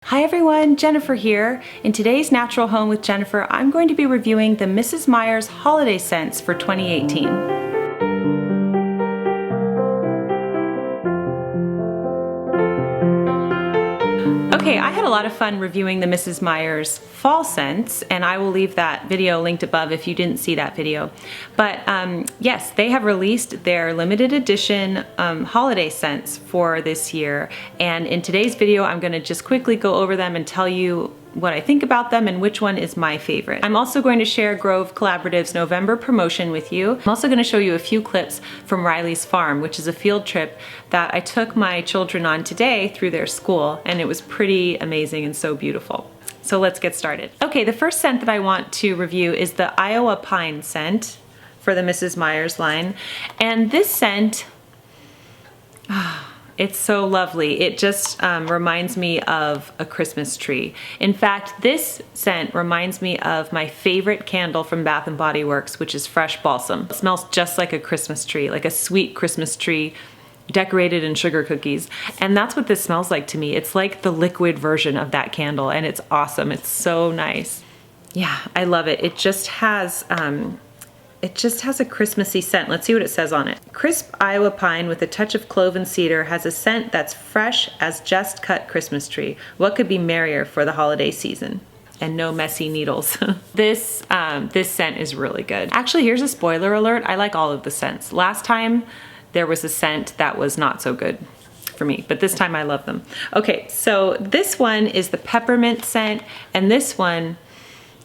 Hi everyone, Jennifer here. In today's Natural Home with Jennifer, I'm going to be reviewing the Mrs. Meyer's holiday scents for 2018. Okay, I had a lot of fun reviewing the Mrs. Meyer's fall scents, and I will leave that video linked above if you didn't see that video. But yes, they have released their limited edition holiday scents for this year, and in today's video I'm going to just quickly go over them and tell you what I think about them and which one is my favorite. I'm also going to share Grove Collaborative's November promotion with you. I'm also going to show you a few clips from Riley's Farm, which is a field trip that I took my children on today through their school, and it was pretty amazing and so beautiful. So let's get started. Okay, the first scent that I want to review is the Iowa Pine scent for the Mrs. Meyer's line. And this scent, it's so lovely. It just reminds me of a Christmas tree. In fact, this scent reminds me of my favorite candle from Bath & Body Works, which is Fresh Balsam. It smells just like a Christmas tree, like a sweet Christmas tree decorated in sugar cookies. And that's what this smells like to me. It's like the liquid version of that candle, and it's awesome. It's so nice. Yeah, I love it. It just has a Christmassy scent. Let's see what it says on it. Crisp Iowa pine with a touch of clove and cedar has a scent that's fresh as just cut Christmas tree. What could be merrier for the holiday season? And no messy needles. This scent is really good. Actually, here's a spoiler alert. I like all of the scents. Last time there was a scent that was not so good for me, but this time I love them. Okay, so this one is the peppermint scent, and this one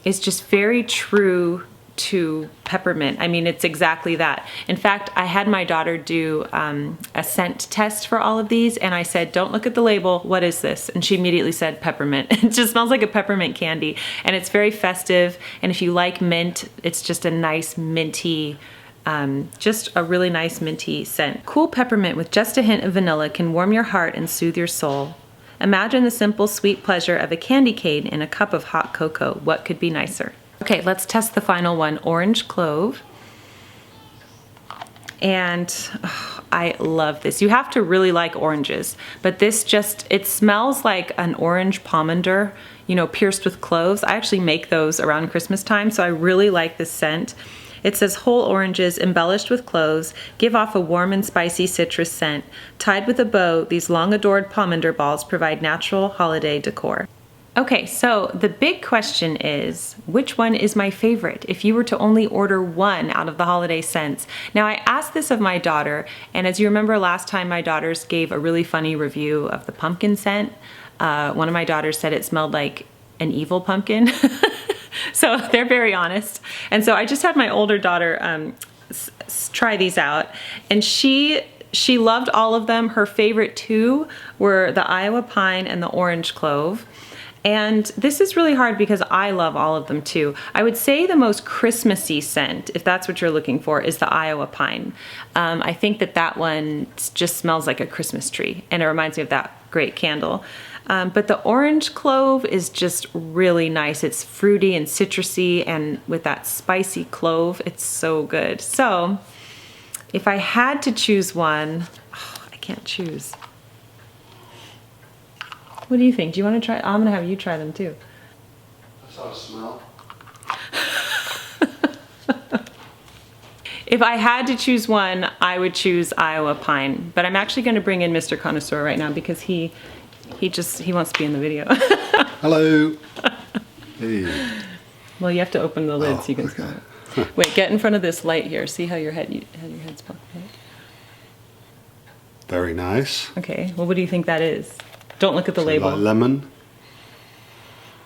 is just very true to peppermint. I mean, it's exactly that. In fact, I had my daughter do a scent test for all of these, and I said, don't look at the label, what is this? And she immediately said peppermint. It just smells like a peppermint candy, and it's very festive, and if you like mint, it's just a nice minty, just a really nice minty scent. Cool peppermint with just a hint of vanilla can warm your heart and soothe your soul. Imagine the simple, sweet pleasure of a candy cane in a cup of hot cocoa. What could be nicer? Okay, let's test the final one, orange clove. And I love this. You have to really like oranges, but this just, it smells like an orange pomander, you know, pierced with cloves. I actually make those around Christmas time, so I really like this scent. It says whole oranges embellished with cloves give off a warm and spicy citrus scent. Tied with a bow, these long adored pomander balls provide natural holiday decor. Okay, so the big question is, which one is my favorite if you were to only order one out of the holiday scents? Now, I asked this of my daughter, and as you remember last time, my daughters gave a really funny review of the pumpkin scent. One of my daughters said it smelled like an evil pumpkin. So they're very honest. And so I just had my older daughter try these out, and she loved all of them. Her favorite two were the Iowa Pine and the Orange Clove. And this is really hard because I love all of them too. I would say the most Christmassy scent, if that's what you're looking for, is the Iowa Pine. I think that one just smells like a Christmas tree, and it reminds me of that great candle. But the Orange Clove is just really nice. It's fruity and citrusy, and with that spicy clove, it's so good. So if I had to choose one, I can't choose. What do you think? Do you want to try? I'm going to have you try them too. That's how it smells. If I had to choose one, I would choose Iowa Pine. But I'm actually going to bring in Mr. Connoisseur right now because he wants to be in the video. Hello. Hey. Well, you have to open the lid so you can smell it. Wait, get in front of this light here. See how your head's popped out? Very nice. Okay, well, what do you think that is? Don't look at the label. Like lemon.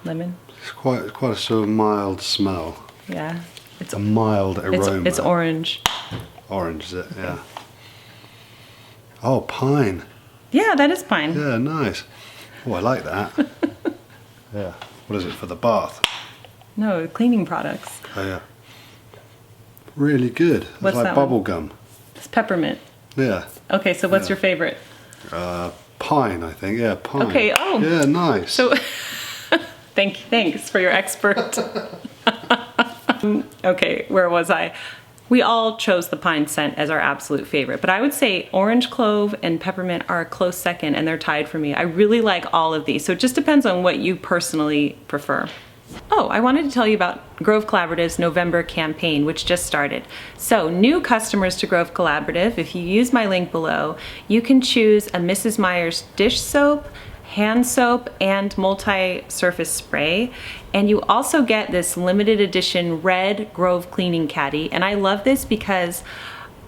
Lemon? It's quite a sort of mild smell. Yeah. It's a mild aroma. It's orange. Orange, is it? Yeah. Oh, pine. Yeah, that is pine. Yeah, nice. Oh, I like that. Yeah. What is it, for the bath? No, cleaning products. Oh, yeah. Really good. It's What's like that bubble one? gum. It's peppermint. Yeah. Okay, so what's your favorite? Pine, I think. Yeah, pine. Okay, oh. Yeah, nice. So, thanks for your expert. Okay, where was I? We all chose the pine scent as our absolute favorite, but I would say orange clove and peppermint are a close second, and they're tied for me. I really like all of these, so it just depends on what you personally prefer. Oh, I wanted to tell you about Grove Collaborative's November campaign, which just started. So, new customers to Grove Collaborative, if you use my link below, you can choose a Mrs. Meyer's dish soap, hand soap, and multi-surface spray. And you also get this limited edition red Grove cleaning caddy. And I love this because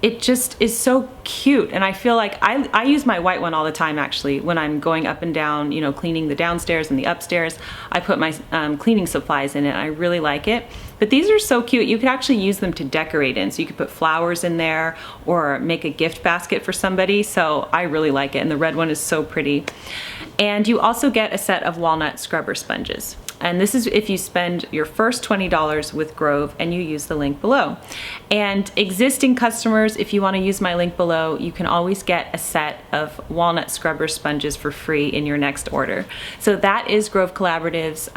it just is so cute, and I feel like I use my white one all the time actually when I'm going up and down, you know, cleaning the downstairs and the upstairs. I put my cleaning supplies in it, and I really like it. But these are so cute. You could actually use them to decorate in, so you could put flowers in there or make a gift basket for somebody, so I really like it, and the red one is so pretty. And you also get a set of walnut scrubber sponges. And this is if you spend your first $20 with Grove and you use the link below. And existing customers, if you want to use my link below, you can always get a set of walnut scrubber sponges for free in your next order. So that is Grove Collaborative's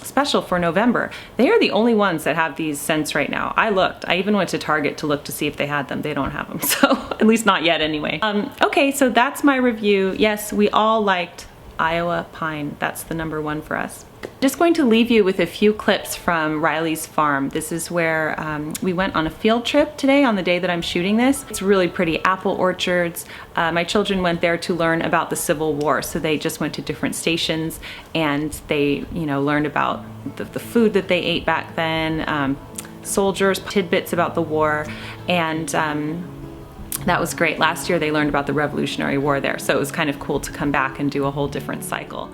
special for November. They are the only ones that have these scents right now. I looked. I even went to Target to look to see if they had them. They don't have them, so at least not yet anyway. Okay, so that's my review. Yes, we all liked Iowa pine. That's the #1 for us. Just going to leave you with a few clips from Riley's farm. This is where we went on a field trip today on the day that I'm shooting this. It's really pretty. Apple orchards. My children went there to learn about the Civil War, so they just went to different stations and they, you know, learned about the food that they ate back then, soldiers, tidbits about the war, and that was great. Last year they learned about the Revolutionary War there, so it was kind of cool to come back and do a whole different cycle.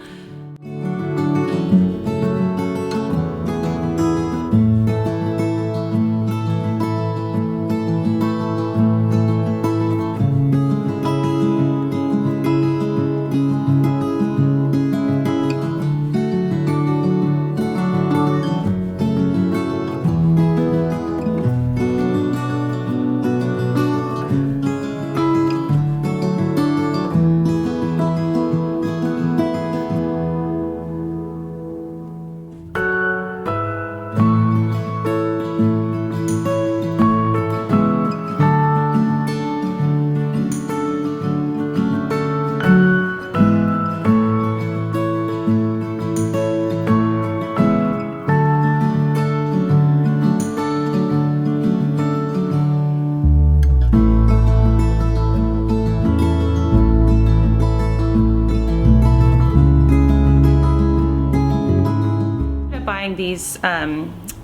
These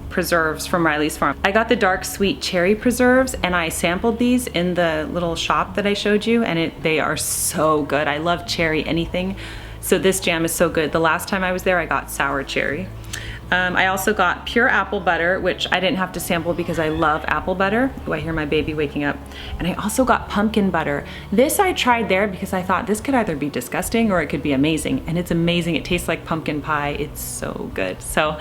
preserves from Riley's farm. I got the dark sweet cherry preserves, and I sampled these in the little shop that I showed you, and they are so good. I love cherry anything, so this jam is so good. The last time I was there I got sour cherry. I also got pure apple butter, which I didn't have to sample because I love apple butter. Oh, I hear my baby waking up. And I also got pumpkin butter. This I tried there because I thought this could either be disgusting or it could be amazing. And it's amazing. It tastes like pumpkin pie. It's so good. So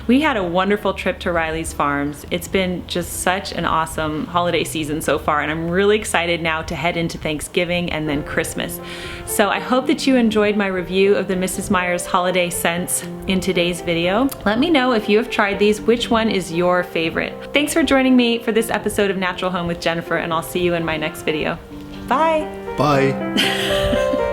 we had a wonderful trip to Riley's Farms. It's been just such an awesome holiday season so far, and I'm really excited now to head into Thanksgiving and then Christmas. So I hope that you enjoyed my review of the Mrs. Meyer's holiday scents in today's video. Let me know if you have tried these, which one is your favorite. Thanks for joining me for this episode of Natural Home with Jennifer, and I'll see you in my next video. Bye. Bye.